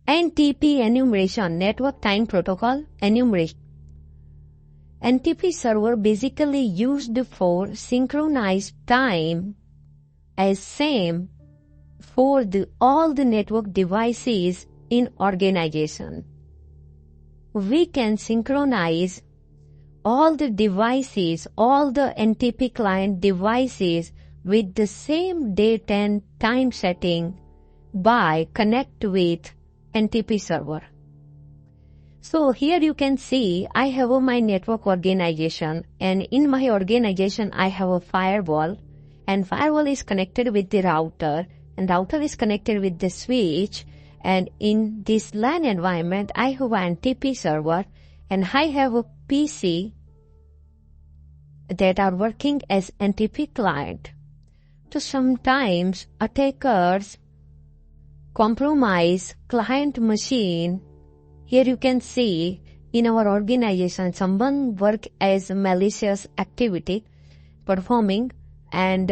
NTP Enumeration, Network Time Protocol Enumeration. NTP server basically used for synchronized time as same for all the network devices in organization. We can synchronize all the devices, all the NTP client devices with the same date and time setting by connect with NTP server. So here you can see I have my network organization, and in my organization I have a firewall, and firewall is connected with the router, and router is connected with the switch, and in this LAN environment I have an NTP server, and I have a PC that are working as NTP client. So sometimes attackers compromise client machine. Here you can see in our organization someone work as malicious activity performing, and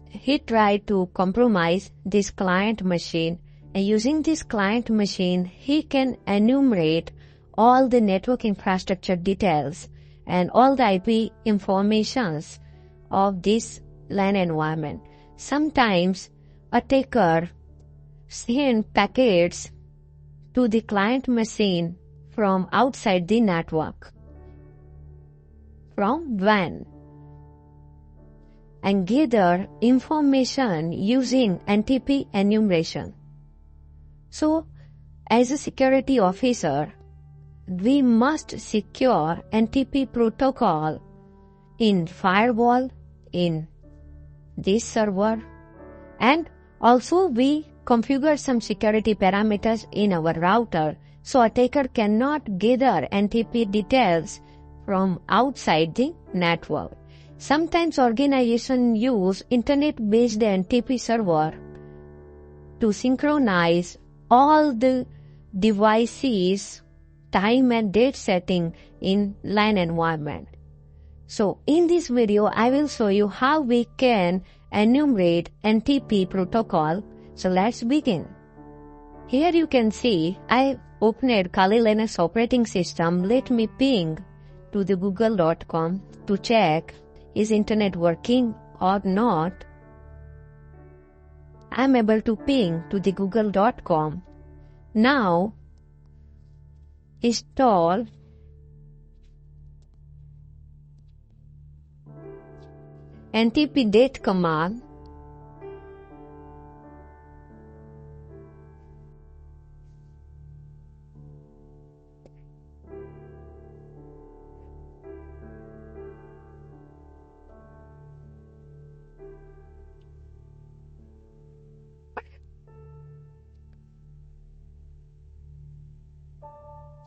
he tried to compromise this client machine, and using this client machine he can enumerate all the network infrastructure details and all the IP informations of this LAN environment. Sometimes attacker send packets to the client machine from outside the network, from WAN, and gather information using NTP enumeration. So, as a security officer, we must secure NTP protocol in firewall, in this server, and also we configure some security parameters in our router so attacker cannot gather NTP details from outside the network. Sometimes organizations use internet-based NTP server to synchronize all the devices, time and date setting in LAN environment. So in this video, I will show you how we can enumerate NTP protocol. So let's begin. Here you can see I opened Kali Linux operating system. Let me ping to the google.com to check is internet working or not. I'm able to ping to the google.com. Now install NTP date command.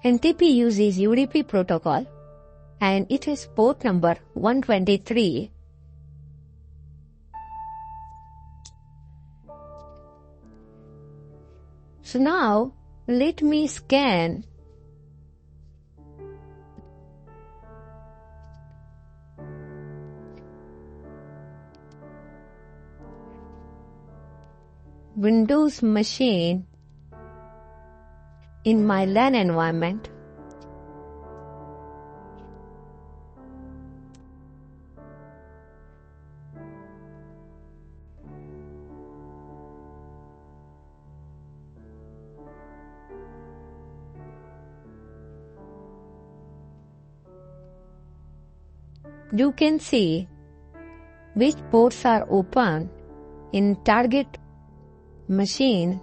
NTP uses UDP protocol and it is port number 123. So now let me scan Windows machine in my LAN environment. You can see which ports are open in target machine.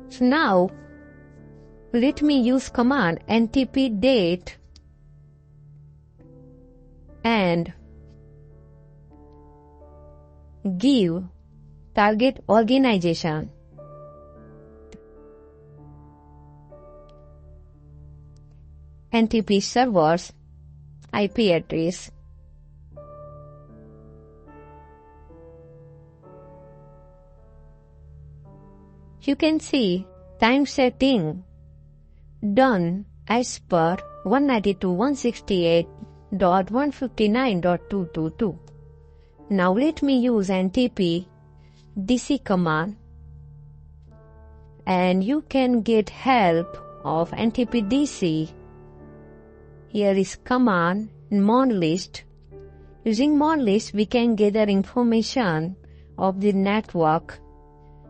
So now let me use command NTP date and give target organization. NTP servers IP address. You can see time setting done as per 192.168 159.159.222. Now let me use NTP DC command, and you can get help of NTP DC. Here is command mon list. Using mon list, we can gather information of the network.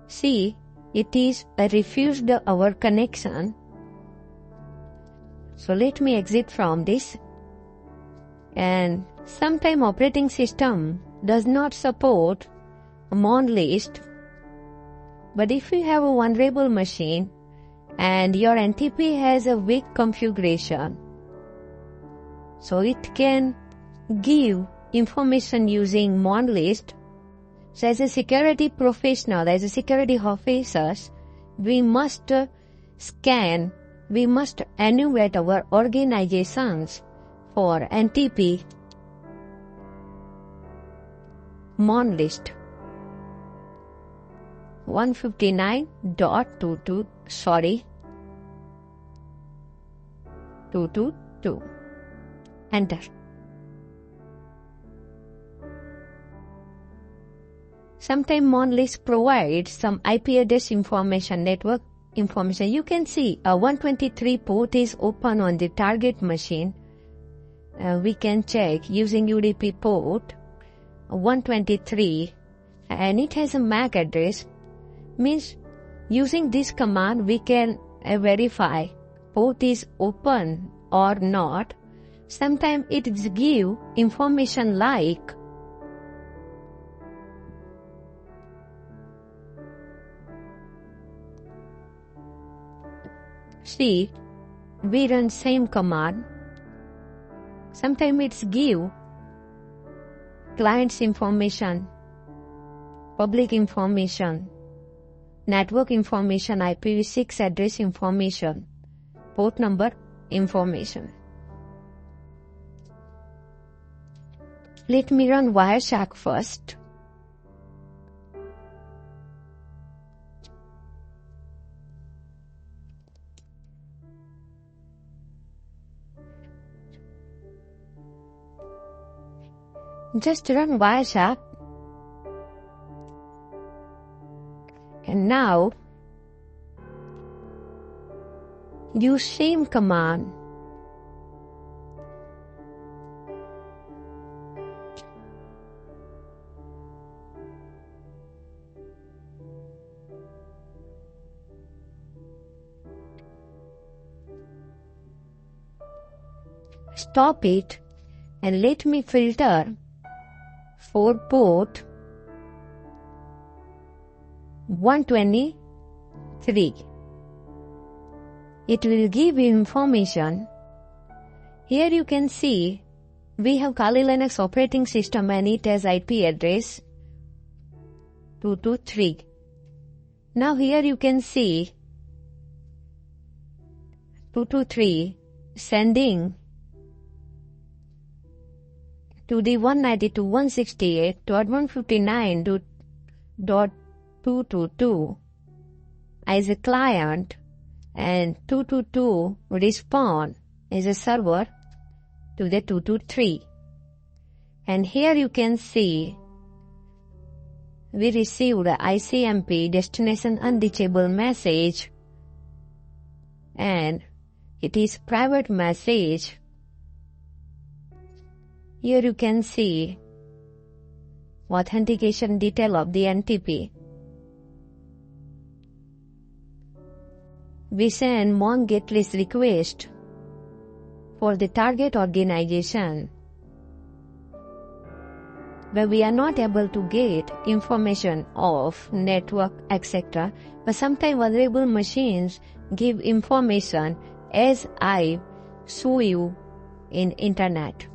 See, it is refused our connection. So let me exit from this. And sometime operating system does not support a mon list. But if you have a vulnerable machine and your NTP has a weak configuration, so it can give information using mon list. So as a security professional, as a security officers, we must scan, we must enumerate our organizations for NTP mon list. 159.22, 222. Enter. Sometimes mon list provides some IP address information, network information. You can see a 123 port is open on the target machine. We can check using UDP port 123, and it has a MAC address. Means using this command we can verify port is open or not. Sometimes it gives information like see, we run same command. Sometimes it's give client's information, public information, network information, IPv6 address information, port number information. Let me run Wireshark first. Just run Wireshark. And now use same command. Stop it and let me filter for port 123. It will give you information. Here you can see we have Kali Linux operating system and it has IP address 223. Now here you can see 223 sending to the 192.168.159.222 as a client, and 222 respond as a server to the 223. And here you can see we received a ICMP destination unreachable message, and it is private message. Here you can see authentication detail of the NTP. We send mon get list request for the target organization, but we are not able to get information of network, etc. But sometimes vulnerable machines give information as I show you in internet.